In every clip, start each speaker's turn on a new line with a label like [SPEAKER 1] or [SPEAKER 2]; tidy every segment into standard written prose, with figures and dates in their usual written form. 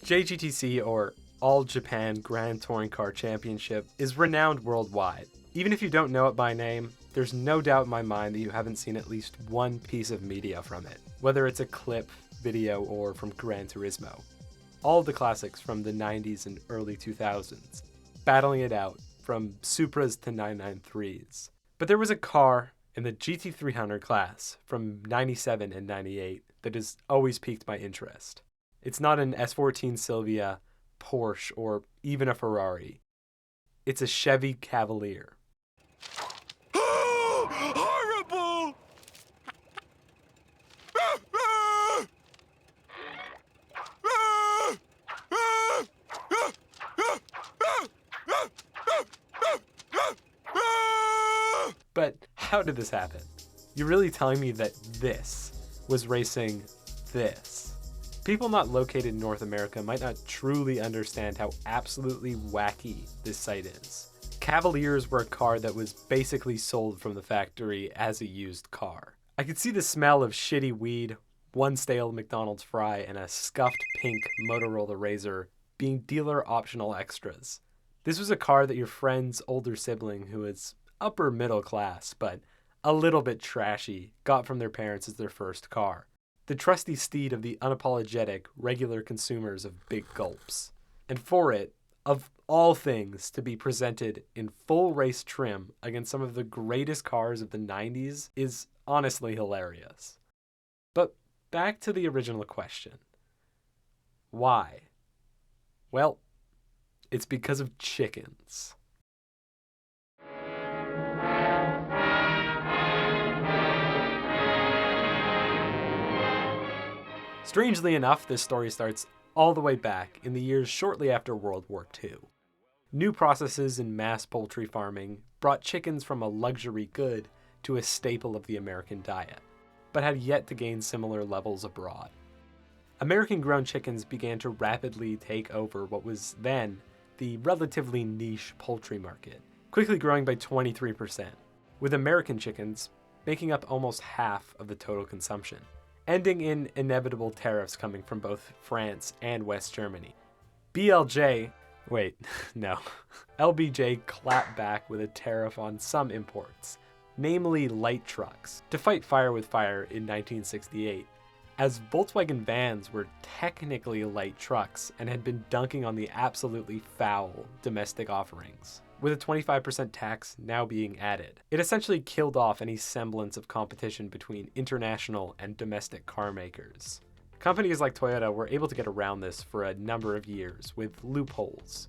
[SPEAKER 1] JGTC, or All Japan Grand Touring Car Championship, is renowned worldwide. Even if you don't know it by name, there's no doubt in my mind that you haven't seen at least one piece of media from it, whether it's a clip, video, or from Gran Turismo. All of the classics from the 90s and early 2000s, battling it out from Supras to 993s. But there was a car in the GT300 class from 97 and 98 that has always piqued my interest. It's not an S14 Silvia, Porsche, or even a Ferrari. It's a Chevy Cavalier.
[SPEAKER 2] Horrible!
[SPEAKER 1] But how did this happen? You're really telling me that this was racing this? People not located in North America might not truly understand how absolutely wacky this sight is. Cavaliers were a car that was basically sold from the factory as a used car. I could see the smell of shitty weed, one stale McDonald's fry, and a scuffed pink Motorola Razr being dealer optional extras. This was a car that your friend's older sibling, who was upper middle class but a little bit trashy, got from their parents as their first car. The trusty steed of the unapologetic, regular consumers of big gulps. And for it, of all things, to be presented in full race trim against some of the greatest cars of the 90s is honestly hilarious. But back to the original question. Why? Well, it's because of chickens. Strangely enough, this story starts all the way back in the years shortly after World War II. New processes in mass poultry farming brought chickens from a luxury good to a staple of the American diet, but had yet to gain similar levels abroad. American-grown chickens began to rapidly take over what was then the relatively niche poultry market, quickly growing by 23%, with American chickens making up almost half of the total consumption, ending in inevitable tariffs coming from both France and West Germany. LBJ clapped back with a tariff on some imports, namely light trucks, to fight fire with fire in 1968, as Volkswagen vans were technically light trucks and had been dunking on the absolutely foul domestic offerings, with a 25% tax now being added. It essentially killed off any semblance of competition between international and domestic car makers. Companies like Toyota were able to get around this for a number of years with loopholes,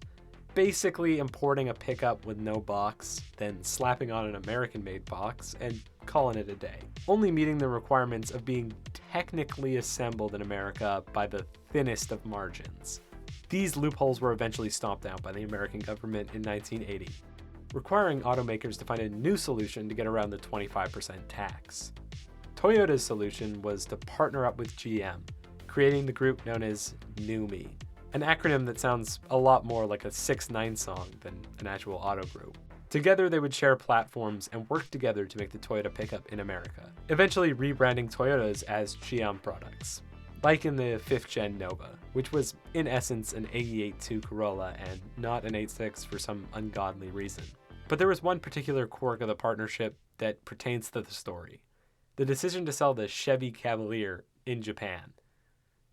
[SPEAKER 1] basically importing a pickup with no box, then slapping on an American-made box, and calling it a day, only meeting the requirements of being technically assembled in America by the thinnest of margins. These loopholes were eventually stomped out by the American government in 1980, requiring automakers to find a new solution to get around the 25% tax. Toyota's solution was to partner up with GM, creating the group known as NUMMI, an acronym that sounds a lot more like a 6ix9ine song than an actual auto group. Together they would share platforms and work together to make the Toyota pickup in America, eventually rebranding Toyotas as GM products, like in the 5th gen Nova, which was in essence an 88.2 Corolla and not an 8.6 for some ungodly reason. But there was one particular quirk of the partnership that pertains to the story: the decision to sell the Chevy Cavalier in Japan.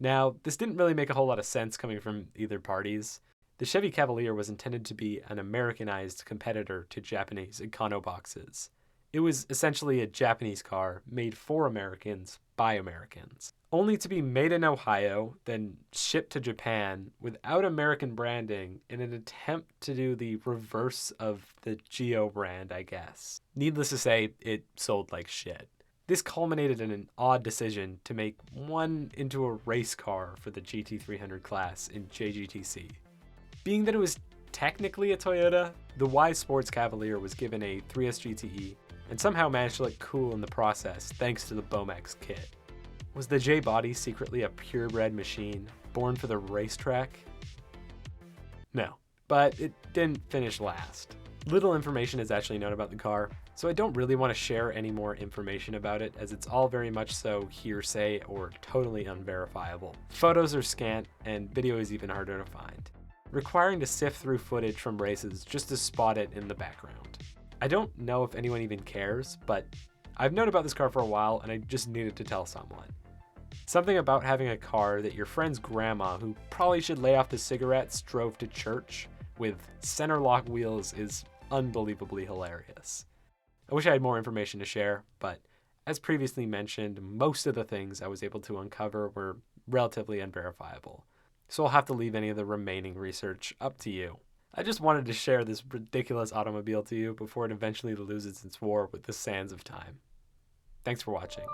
[SPEAKER 1] Now, this didn't really make a whole lot of sense coming from either parties. The Chevy Cavalier was intended to be an Americanized competitor to Japanese econoboxes. It was essentially a Japanese car made for Americans by Americans, only to be made in Ohio, then shipped to Japan without American branding in an attempt to do the reverse of the Geo brand, I guess. Needless to say, it sold like shit. This culminated in an odd decision to make one into a race car for the GT300 class in JGTC. Being that it was technically a Toyota, the Y Sports Cavalier was given a 3S GTE and somehow managed to look cool in the process thanks to the Bomex kit. Was the J body secretly a purebred machine born for the racetrack? No, but it didn't finish last. Little information is actually known about the car, So I don't really want to share any more information about it, as it's all very much so hearsay or totally unverifiable. Photos are scant, and video is even harder to find, requiring to sift through footage from races just to spot it in the background. I don't know if anyone even cares, but I've known about this car for a while and I just needed to tell someone. Something about having a car that your friend's grandma, who probably should lay off the cigarettes, drove to church with center lock wheels is unbelievably hilarious. I wish I had more information to share, but as previously mentioned, most of the things I was able to uncover were relatively unverifiable. So I'll have to leave any of the remaining research up to you. I just wanted to share this ridiculous automobile to you before it eventually loses its war with the sands of time. Thanks for watching.